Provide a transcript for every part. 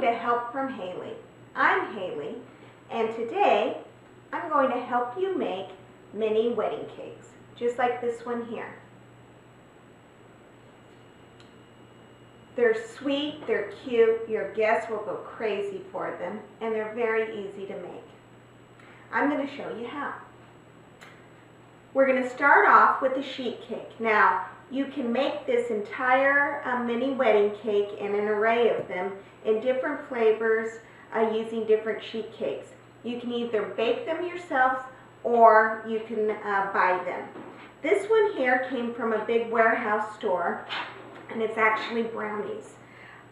to Help from Haley. I'm Haley, and today I'm going to help you make mini wedding cakes, just like this one here. They're sweet, they're cute, your guests will go crazy for them, and they're very easy to make. I'm going to show you how. We're going to start off with a sheet cake. Now, you can make this entire mini wedding cake in an array of them in different flavors using different sheet cakes. You can either bake them yourselves or you can buy them. This one here came from a big warehouse store, and it's actually brownies.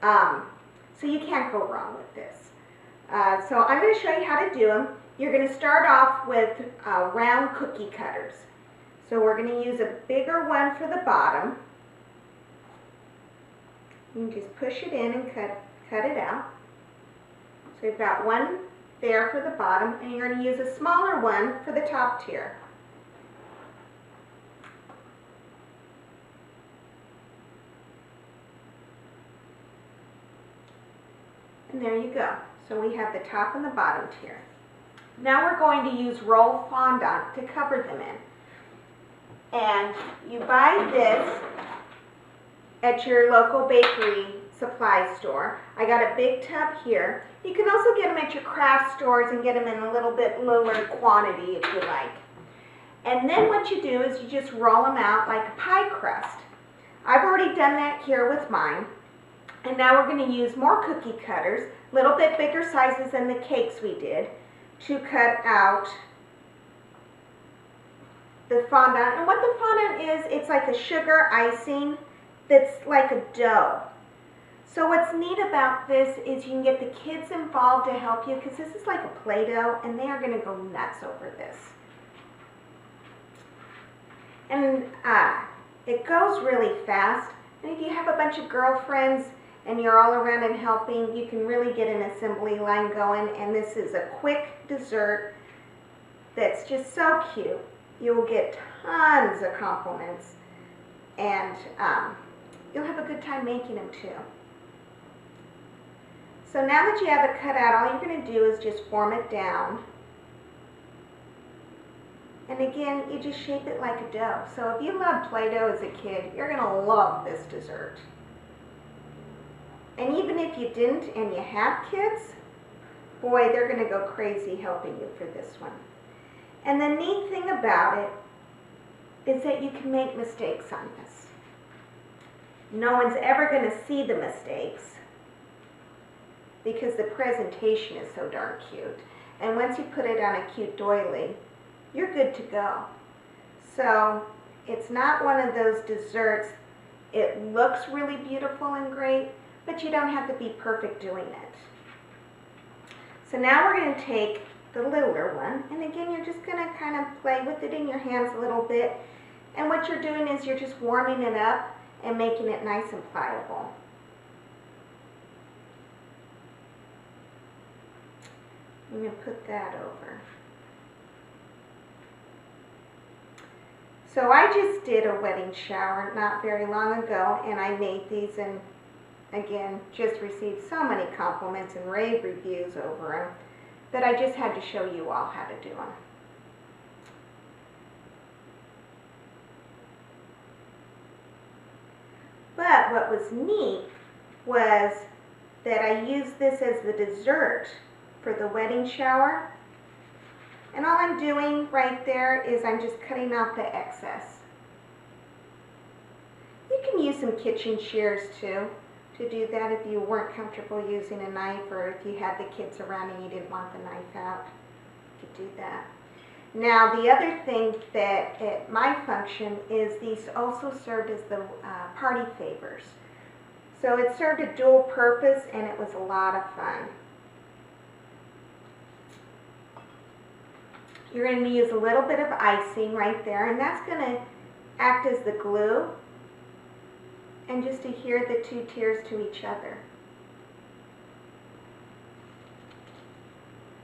So you can't go wrong with this. So I'm going to show you how to do them. You're going to start off with round cookie cutters. So we're going to use a bigger one for the bottom. You can just push it in and cut it out. So we've got one there for the bottom, and you're going to use a smaller one for the top tier. And there you go. So we have the top and the bottom tier. Now we're going to use roll fondant to cover them in. And you buy this at your local bakery supply store. I got a big tub here. You can also get them at your craft stores and get them in a little bit lower quantity if you like. And then what you do is you just roll them out like a pie crust. I've already done that here with mine. And now we're going to use more cookie cutters, a little bit bigger sizes than the cakes we did, to cut out the fondant. And what the fondant is, it's like a sugar icing that's like a dough. So what's neat about this is you can get the kids involved to help you, because this is like a Play-Doh and they are going to go nuts over this. And it goes really fast. And if you have a bunch of girlfriends and you're all around and helping, you can really get an assembly line going. And this is a quick dessert that's just so cute. You'll get tons of compliments, and you'll have a good time making them too. So now that you have it cut out, all you're going to do is just form it down. And again, you just shape it like a dough. So if you loved Play-Doh as a kid, you're going to love this dessert. And even if you didn't and you have kids, boy, they're going to go crazy helping you for this one. And the neat thing about it is that you can make mistakes on this. No one's ever going to see the mistakes because the presentation is so darn cute. And once you put it on a cute doily, you're good to go. So it's not one of those desserts. It looks really beautiful and great, but you don't have to be perfect doing it. So now we're going to take the littler one, and again, you're just going to kind of play with it in your hands a little bit. And what you're doing is you're just warming it up and making it nice and pliable. I'm going to put that over. So I just did a wedding shower not very long ago, and I made these, and again, just received so many compliments and rave reviews over them that I just had to show you all how to do them. But what was neat was that I used this as the dessert for the wedding shower. And all I'm doing right there is I'm just cutting out the excess. You can use some kitchen shears too to do that if you weren't comfortable using a knife, or if you had the kids around and you didn't want the knife out, you could do that. Now the other thing that at my function is these also served as the party favors. So it served a dual purpose, and it was a lot of fun. You're going to use a little bit of icing right there, and that's going to act as the glue and just adhere the two tiers to each other.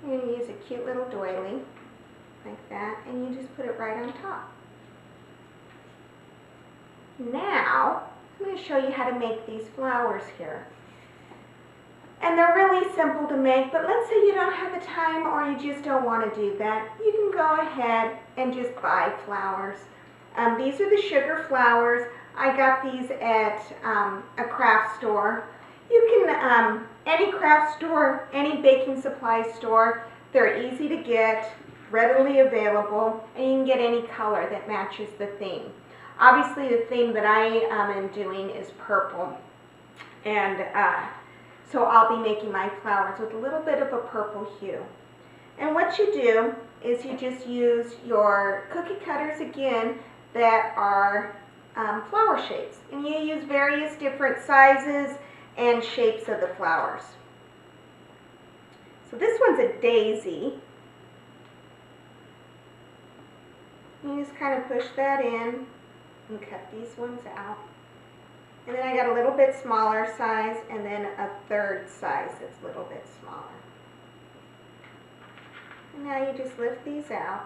You're going to use a cute little doily like that, and you just put it right on top. Now, I'm going to show you how to make these flowers here. And they're really simple to make, but let's say you don't have the time or you just don't want to do that. You can go ahead and just buy flowers. These are the sugar flowers. I got these at a craft store. You can, any craft store, any baking supply store, they're easy to get, readily available, and you can get any color that matches the theme. Obviously the theme that I am doing is purple, and so I'll be making my flowers with a little bit of a purple hue. And what you do is you just use your cookie cutters again that are flower shapes, and you use various different sizes and shapes of the flowers. So this one's a daisy. You just kind of push that in and cut these ones out. And then I got a little bit smaller size and then a third size that's a little bit smaller. And now you just lift these out.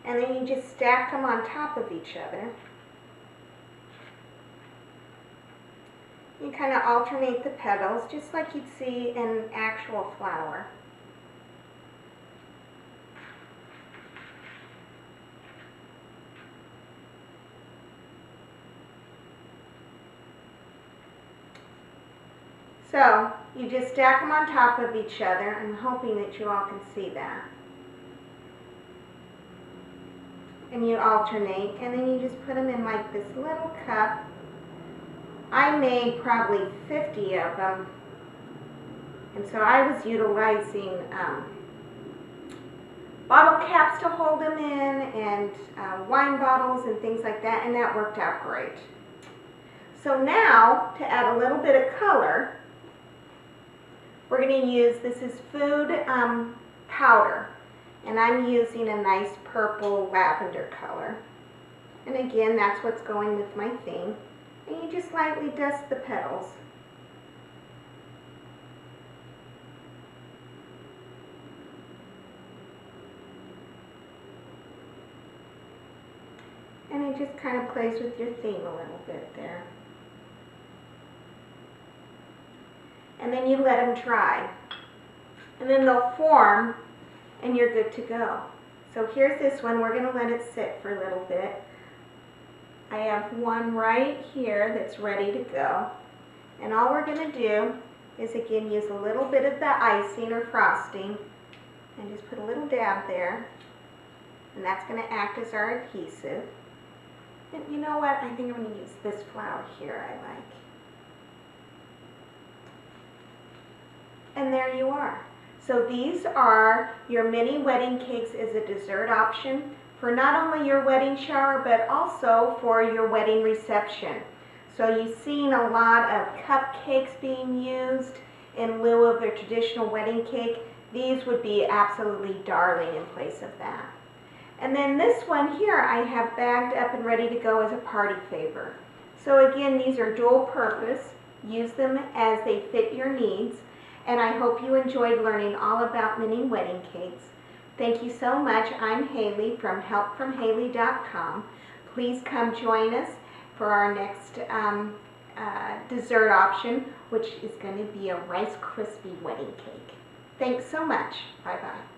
And then you just stack them on top of each other. You kind of alternate the petals just like you'd see in an actual flower. So you just stack them on top of each other. I'm hoping that you all can see that. And you alternate, and then you just put them in like this little cup. I made probably 50 of them, and so I was utilizing bottle caps to hold them in, and wine bottles and things like that, and that worked out great. So now, to add a little bit of color, we're going to use, this is food powder, and I'm using a nice purple lavender color. And again, that's what's going with my theme. And you just lightly dust the petals. And it just kind of plays with your theme a little bit there. And then you let them dry. And then they'll form and you're good to go. So here's this one. We're going to let it sit for a little bit. I have one right here that's ready to go. And all we're going to do is again use a little bit of the icing or frosting and just put a little dab there. And that's going to act as our adhesive. And you know what? I think I'm going to use this flower here I like. And there you are. So these are your mini wedding cakes as a dessert option for not only your wedding shower, but also for your wedding reception. So you've seen a lot of cupcakes being used in lieu of the traditional wedding cake. These would be absolutely darling in place of that. And then this one here I have bagged up and ready to go as a party favor. So again, these are dual purpose. Use them as they fit your needs. And I hope you enjoyed learning all about mini wedding cakes. Thank you so much. I'm Haley from HelpfromHayley.com. Please come join us for our next dessert option, which is going to be a Rice Krispie wedding cake. Thanks so much. Bye-bye.